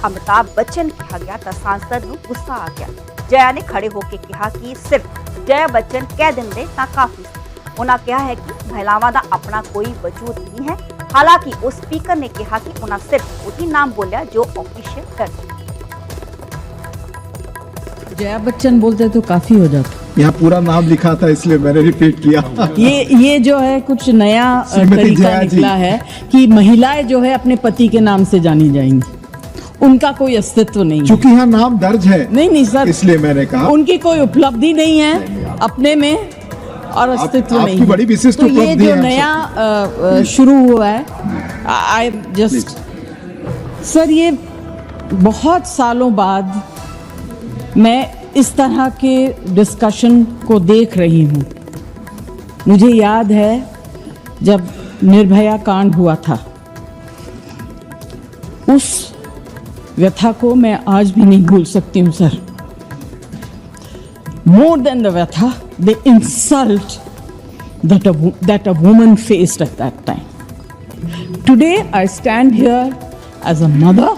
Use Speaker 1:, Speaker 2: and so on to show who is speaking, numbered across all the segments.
Speaker 1: अमिताभ बच्चन कहा गया तो सांसद ਨੂੰ गुस्सा आ गया। जया ने खड़े होकर कहा कि सिर्फ जया बच्चन कह देंगे ਤਾਂ काफी। उन्होंने कहा है कि महिलावां ਦਾ अपना कोई वजूद नहीं है। हालांकि उस स्पीकर ने कहा कि उन्होंने सिर्फ वही नाम बोलिया जो ऑफिशियल दर्ज।
Speaker 2: जया बच्चन बोलते तो काफी हो जाता।
Speaker 3: यहाँ पूरा नाम लिखा था इसलिए मैंने रिपीट किया।
Speaker 2: ये जो है कुछ नया तरीका निकला है कि महिलाएं जो है अपने पति के नाम से जानी जाएंगी, उनका कोई अस्तित्व नहीं है।
Speaker 3: चूंकि यहाँ नाम दर्ज है
Speaker 2: नहीं सर,
Speaker 3: इसलिए मैंने कहा
Speaker 2: उनकी कोई उपलब्धि नहीं है अपने में और अस्तित्व नहीं है।
Speaker 3: बड़ी विशिष्ट
Speaker 2: तो ये जो
Speaker 3: है
Speaker 2: नया शुरू हुआ है, आई जस्ट सर, ये बहुत सालों बाद मैं इस तरह के डिस्कशन को देख रही हूँ। मुझे याद है जब निर्भया कांड हुआ था, उस व्यथा को मैं आज भी नहीं भूल सकती हूँ सर। More than the व्यथा, the insult that a woman faced at that time. Today I stand here as a mother,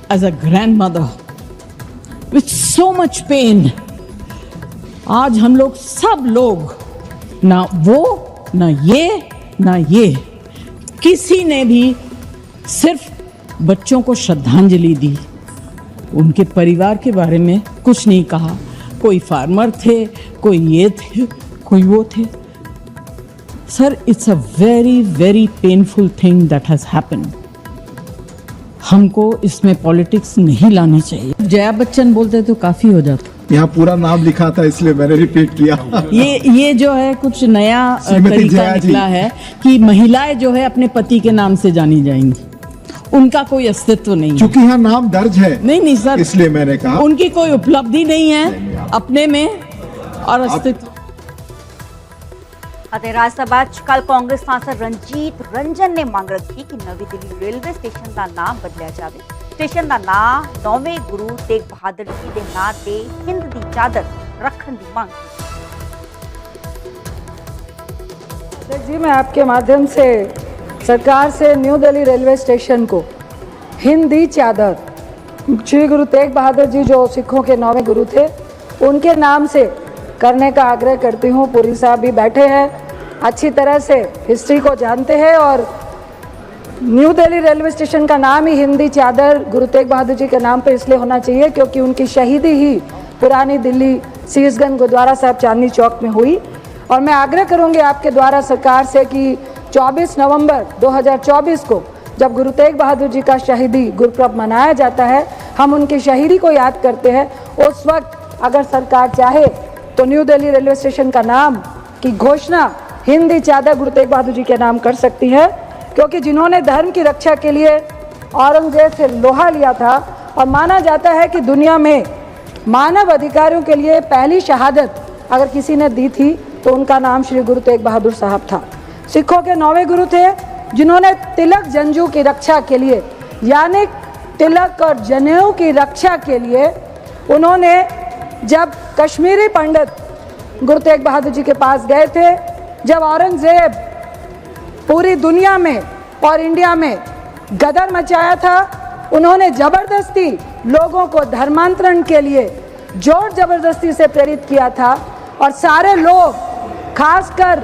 Speaker 2: as a grandmother, with so much pain. आज हम लोग सब लोग, ना वो ना ये किसी ने भी सिर्फ बच्चों को श्रद्धांजलि दी, उनके परिवार के बारे में कुछ नहीं कहा। कोई फार्मर थे, कोई ये थे, कोई वो थे। Sir, it's a very very painful thing that has happened. हमको इसमें पॉलिटिक्स नहीं लानी चाहिए। जया बच्चन बोलते तो काफी हो जाता।
Speaker 3: यहाँ पूरा नाम लिखा था इसलिए मैंने रिपीट किया।
Speaker 2: ये जो है कुछ नया तरीका निकला है कि महिलाएं जो है अपने पति के नाम से जानी जाएंगी, उनका कोई अस्तित्व नहीं है।
Speaker 3: चूंकि यहाँ नाम दर्ज है
Speaker 2: नहीं सर,
Speaker 3: इसलिए मैंने कहा
Speaker 2: उनकी कोई उपलब्धि नहीं है अपने में और अस्तित्व।
Speaker 1: राज्यसभा कल कांग्रेस सांसद रंजीत रंजन ने मांग रखी कि नवी दिल्ली रेलवे स्टेशन का नाम बदलिया जाए। स्टेशन का नाम 9वें गुरु तेग बहादुर जी के नाम से हिंद की चादर रखने की मांग की।
Speaker 4: जी, मैं आपके माध्यम से सरकार से न्यू दिल्ली रेलवे स्टेशन को हिंदी चादर, श्री गुरु तेग बहादुर जी जो सिखों के 9वें गुरु थे, उनके नाम से करने का आग्रह करती हूँ। पुरी साहब भी बैठे हैं, अच्छी तरह से हिस्ट्री को जानते हैं, और न्यू दिल्ली रेलवे स्टेशन का नाम ही हिंदी चादर गुरु तेग बहादुर जी के नाम पर इसलिए होना चाहिए क्योंकि उनकी शहीदी ही पुरानी दिल्ली शीशगंज गुरुद्वारा साहब चांदनी चौक में हुई। और मैं आग्रह करूँगी आपके द्वारा सरकार से कि 24 नवंबर 2024 को जब गुरु तेग बहादुर जी का शहीदी गुरपुरब मनाया जाता है, हम उनकी शहीदी को याद करते हैं। उस वक्त अगर सरकार चाहे तो न्यू दिल्ली रेलवे स्टेशन का नाम की घोषणा हिंदी चादर गुरु तेग बहादुर जी के नाम कर सकती है, क्योंकि जिन्होंने धर्म की रक्षा के लिए औरंगजेब से लोहा लिया था, और माना जाता है कि दुनिया में मानव अधिकारों के लिए पहली शहादत अगर किसी ने दी थी तो उनका नाम श्री गुरु तेग बहादुर साहब था। सिखों के 9वें गुरु थे जिन्होंने तिलक जंजू की रक्षा के लिए, यानी तिलक और जनेऊ की रक्षा के लिए, उन्होंने जब कश्मीरी पंडित गुरु तेग बहादुर जी के पास गए थे, जब औरंगजेब पूरी दुनिया में और इंडिया में गदर मचाया था, उन्होंने जबरदस्ती लोगों को धर्मांतरण के लिए जोर जबरदस्ती से प्रेरित किया था, और सारे लोग, खासकर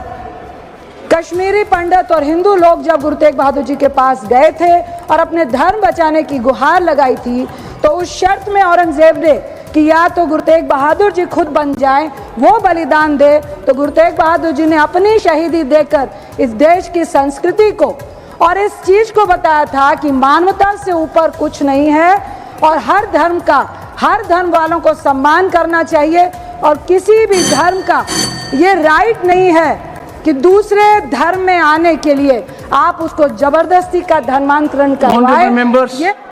Speaker 4: कश्मीरी पंडित और हिंदू लोग जब गुरु तेग बहादुर जी के पास गए थे और अपने धर्म बचाने की गुहार लगाई थी, तो उस शर्त में औरंगजेब ने कि या तो गुरु तेग बहादुर जी खुद बन जाएं, वो बलिदान दे, तो गुरु तेग बहादुर जी ने अपनी शहीदी देकर इस देश की संस्कृति को और इस चीज को बताया था कि मानवता से ऊपर कुछ नहीं है, और हर धर्म वालों को सम्मान करना चाहिए, और किसी भी धर्म का ये राइट नहीं है कि दूसरे धर्म में आने के लिए आप उसको जबरदस्ती का धर्मांतरण करवाएं।